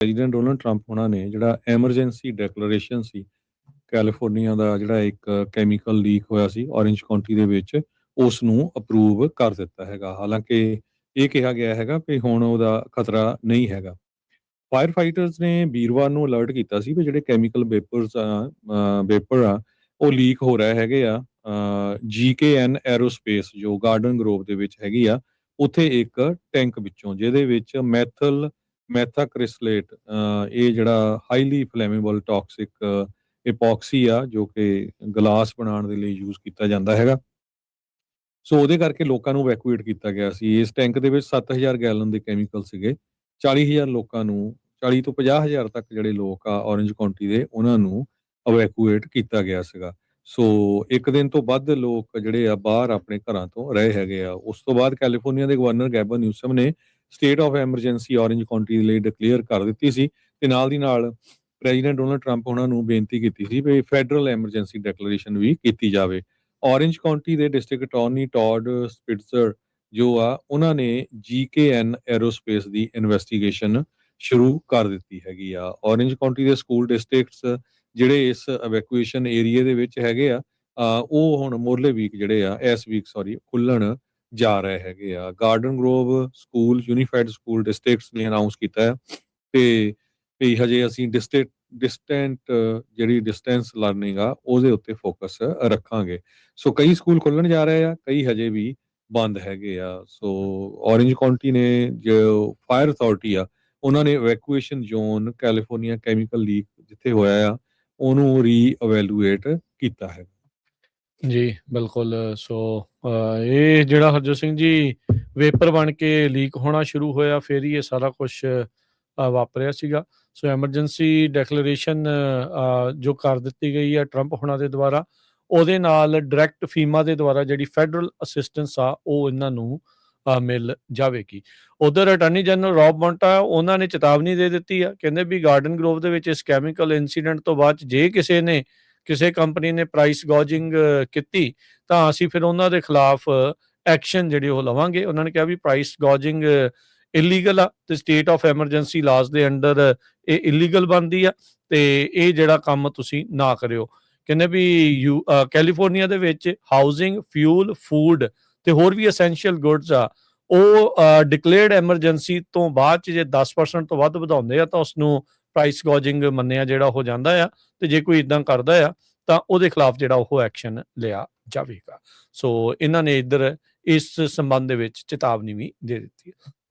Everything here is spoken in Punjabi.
ਪ੍ਰੈਜ਼ੀਡੈਂਟ ਡੋਨਲਡ ਟਰੰਪ ਉਹਨਾਂ ਨੇ ਜਿਹੜਾ ਐਮਰਜੈਂਸੀ ਡੈਕਲੇਰੇਸ਼ਨ ਸੀ ਕੈਲੀਫੋਰਨੀਆ ਦਾ ਜਿਹੜਾ ਇੱਕ ਕੈਮੀਕਲ ਲੀਕ ਹੋਇਆ ਸੀ ਔਰੇਂਜ ਕਾਉਂਟੀ ਦੇ ਵਿੱਚ, ਉਸ ਨੂੰ ਅਪਰੂਵ ਕਰ ਦਿੱਤਾ ਹੈਗਾ। ਹਾਲਾਂਕਿ ਇਹ ਕਿਹਾ ਗਿਆ ਹੈਗਾ ਕਿ ਹੁਣ ਉਹਦਾ ਖਤਰਾ ਨਹੀਂ ਹੈਗਾ। ਫਾਇਰ ਫਾਈਟਰਸ ਨੇ ਵੀਰਵਾਰ ਨੂੰ ਅਲਰਟ ਕੀਤਾ ਸੀ ਵੀ ਜਿਹੜੇ ਕੈਮੀਕਲ ਵੇਪਰ ਆ ਉਹ ਲੀਕ ਹੋ ਰਹੇ ਹੈਗੇ ਆ GKN ਐਰੋਸਪੇਸ ਜੋ ਗਾਰਡਨ ਗਰੋਵ ਦੇ ਵਿੱਚ ਹੈਗੀ ਆ, ਉੱਥੇ ਇੱਕ ਟੈਂਕ ਵਿੱਚੋਂ ਜਿਹਦੇ ਵਿੱਚ ਮੈਥਾਕ੍ਰਿਸਲੇਟ ਇਹ ਜਿਹੜਾ ਹਾਈਲੀ ਫਲੇਮੇਬਲ ਟੌਕਸਿਕ ਈਪੌਕਸੀ ਆ ਜੋ ਕਿ ਗਲਾਸ ਬਣਾਉਣ ਦੇ ਲਈ ਯੂਜ਼ ਕੀਤਾ ਜਾਂਦਾ ਹੈਗਾ। ਸੋ ਉਹਦੇ ਕਰਕੇ ਲੋਕਾਂ ਨੂੰ ਇਵੈਕੂਏਟ ਕੀਤਾ ਗਿਆ ਸੀ। ਇਸ ਟੈਂਕ ਦੇ ਵਿੱਚ 7000 ਗੈਲਨ ਦੇ ਕੈਮੀਕਲ ਸੀਗੇ। 40000 ਲੋਕਾਂ ਨੂੰ 40 ਤੋਂ 50000 ਤੱਕ ਜਿਹੜੇ ਲੋਕ ਆ ਔਰੇਂਜ ਕਾਉਂਟੀ ਦੇ ਉਹਨਾਂ ਨੂੰ ਇਵੈਕੂਏਟ ਕੀਤਾ ਗਿਆ ਸੀਗਾ। ਸੋ ਇੱਕ ਦਿਨ ਤੋਂ ਵੱਧ ਲੋਕ ਜਿਹੜੇ ਆ ਬਾਹਰ ਆਪਣੇ ਘਰਾਂ ਤੋਂ ਰਹੇ ਹੈਗੇ ਆ। ਉਸ ਤੋਂ ਬਾਅਦ ਕੈਲੀਫੋਰਨੀਆ ਦੇ ਗਵਰਨਰ ਗੈਬਨ ਨਿਊਸਮ ਨੇ state of emergency orange County ਦੇ ਲਈ ਡਿਕਲੇਅਰ ਕਰ ਦਿੱਤੀ ਸੀ ਤੇ ਨਾਲ ਦੀ ਨਾਲ ਪ੍ਰੈਜ਼ੀਡੈਂਟ ਡੋਨਲਡ ਟਰੰਪ ਉਹਨਾਂ ਨੂੰ ਬੇਨਤੀ ਕੀਤੀ ਸੀ ਵੀ ਫੈਡਰਲ ਐਮਰਜੈਂਸੀ ਡੈਕਲੇਰੇਸ਼ਨ ਵੀ ਕੀਤੀ ਜਾਵੇ। ਔਰੇਂਜ ਕਾਉਂਟੀ ਦੇ ਡਿਸਟ੍ਰਿਕਟ ਅਟਾਰਨੀ ਟੌਡ ਸਪਿਟਜ਼ਰ ਜੋ ਆ ਉਹਨਾਂ ਨੇ GKN ਐਰੋਸਪੇਸ ਦੀ ਇਨਵੈਸਟੀਗੇਸ਼ਨ ਸ਼ੁਰੂ ਕਰ ਦਿੱਤੀ ਹੈਗੀ ਆ। ਔਰੇਂਜ ਕਾਉਂਟੀ ਦੇ ਸਕੂਲ ਡਿਸਟ੍ਰਿਕਟਸ ਜਿਹੜੇ ਇਸ ਇਵੈਕੂਏਸ਼ਨ ਏਰੀਏ ਦੇ ਵਿੱਚ ਹੈਗੇ ਆ ਉਹ ਹੁਣ ਮੋਰਲੇ ਵੀਕ ਜਿਹੜੇ ਆ ਇਸ ਵੀਕ ਖੁੱਲਣ ਜਾ ਰਹੇ ਹੈਗੇ ਆ। Garden Grove school unified school districts ਨੇ ਅਨਾਉਂਸ ਕੀਤਾ ਹੈ ਤੇ ਵੀ ਹਜੇ ਅਸੀਂ ਡਿਸਟੈਂਟ ਜਿਹੜੀ ਡਿਸਟੈਂਸ ਲਰਨਿੰਗ ਆ ਉਹਦੇ ਉੱਤੇ ਫੋਕਸ ਰੱਖਾਂਗੇ। ਸੋ ਕਈ ਸਕੂਲ ਖੁੱਲਣ ਜਾ ਰਹੇ ਆ, ਕਈ ਹਜੇ ਵੀ ਬੰਦ ਹੈਗੇ ਆ। ਸੋ ਔਰੇਂਜ ਕਾਉਂਟੀ ਨੇ ਜੋ ਫਾਇਰ ਅਥਾਰਟੀ ਆ ਉਹਨਾਂ ਨੇ evacuation zone California chemical leak ਜਿੱਥੇ ਹੋਇਆ ਆ ਉਹਨੂੰ ਰੀਅਵੈਲੂਏਟ ਕੀਤਾ ਹੈ। ਜੀ ਬਿਲਕੁਲ। ਸੋ ਇਹ ਜਿਹੜਾ ਹਰਜੋਤ ਸਿੰਘ ਜੀ ਵੇਪਰ ਬਣ ਕੇ ਲੀਕ ਹੋਣਾ ਸ਼ੁਰੂ ਹੋਇਆ ਫਿਰ ਹੀ ਇਹ ਸਾਰਾ ਕੁਛ ਵਾਪਰਿਆ ਸੀਗਾ। ਸੋ ਐਮਰਜੈਂਸੀ ਡੈਕਲੇਰੇਸ਼ਨ ਜੋ ਕਰ ਦਿੱਤੀ ਗਈ ਹੈ ਟਰੰਪ ਹੋਣਾ ਦੇ ਦੁਆਰਾ, ਉਹਦੇ ਨਾਲ ਡਾਇਰੈਕਟ ਫੀਮਾ ਦੇ ਦੁਆਰਾ ਜਿਹੜੀ ਫੈਡਰਲ ਅਸਿਸਟੈਂਸ ਆ ਉਹ ਇਹਨਾਂ ਨੂੰ ਮਿਲ ਜਾਵੇਗੀ। ਉਧਰ ਅਟਾਰਨੀ ਜਨਰਲ ਰੌਬ ਮੌਂਟਾ ਉਹਨਾਂ ਨੇ ਚੇਤਾਵਨੀ ਦੇ ਦਿੱਤੀ ਆ, ਕਹਿੰਦੇ ਵੀ ਗਾਰਡਨ ਗਰੋਵ ਦੇ ਵਿੱਚ ਇਸ ਕੈਮੀਕਲ ਇਨਸੀਡੈਂਟ ਤੋਂ ਬਾਅਦ ਜੇ ਕਿਸੇ ਕੰਪਨੀ ਨੇ ਪ੍ਰਾਈਸ ਗੌਜਿੰਗ ਕੀਤੀ ਤਾਂ ਅਸੀਂ ਫਿਰ ਉਹਨਾਂ ਦੇ ਖਿਲਾਫ ਐਕਸ਼ਨ ਜਿਹੜੇ ਉਹ ਲਵਾਂਗੇ। ਉਹਨਾਂ ਨੇ ਕਿਹਾ ਵੀ ਪ੍ਰਾਈਸ ਗੌਜਿੰਗ ਇਲੀਗਲ ਆ ਤੇ ਸਟੇਟ ਆਫ ਐਮਰਜੈਂਸੀ ਲਾਜ਼ ਦੇ ਅੰਡਰ ਇਹ ਇਲੀਗਲ ਬਣਦੀ ਆ ਤੇ ਇਹ ਜਿਹੜਾ ਕੰਮ ਤੁਸੀਂ ਨਾ ਕਰਿਓ। ਕਹਿੰਦੇ ਵੀ ਕੈਲੀਫੋਰਨੀਆ ਦੇ ਵਿੱਚ ਹਾਊਸਿੰਗ, ਫਿਊਲ, ਫੂਡ ਤੇ ਹੋਰ ਵੀ ਐਸੈਂਸ਼ੀਅਲ ਗੁੱਡਸ ਆ ਉਹ ਡਿਕਲੇਅਰਡ ਐਮਰਜੈਂਸੀ ਤੋਂ ਬਾਅਦ 'ਚ ਜੇ 10% ਤੋਂ ਵੱਧ ਵਧਾਉਂਦੇ ਆ ਤਾਂ ਉਸਨੂੰ ਪ੍ਰਾਈਸ ਗੌਜਿੰਗ ਮੰਨਿਆ ਜਿਹੜਾ ਹੋ ਜਾਂਦਾ ਆ ਤੇ ਜੇ ਕੋਈ ਇੱਦਾਂ ਕਰਦਾ ਆ ਤਾਂ ਉਹਦੇ ਖਿਲਾਫ ਜਿਹੜਾ ਉਹ ਐਕਸ਼ਨ ਲਿਆ ਜਾਵੇਗਾ। ਸੋ ਇਹਨਾਂ ਨੇ ਇੱਧਰ ਇਸ ਸੰਬੰਧ ਦੇ ਵਿੱਚ ਚੇਤਾਵਨੀ ਵੀ ਦੇ ਦਿੱਤੀ ਹੈ।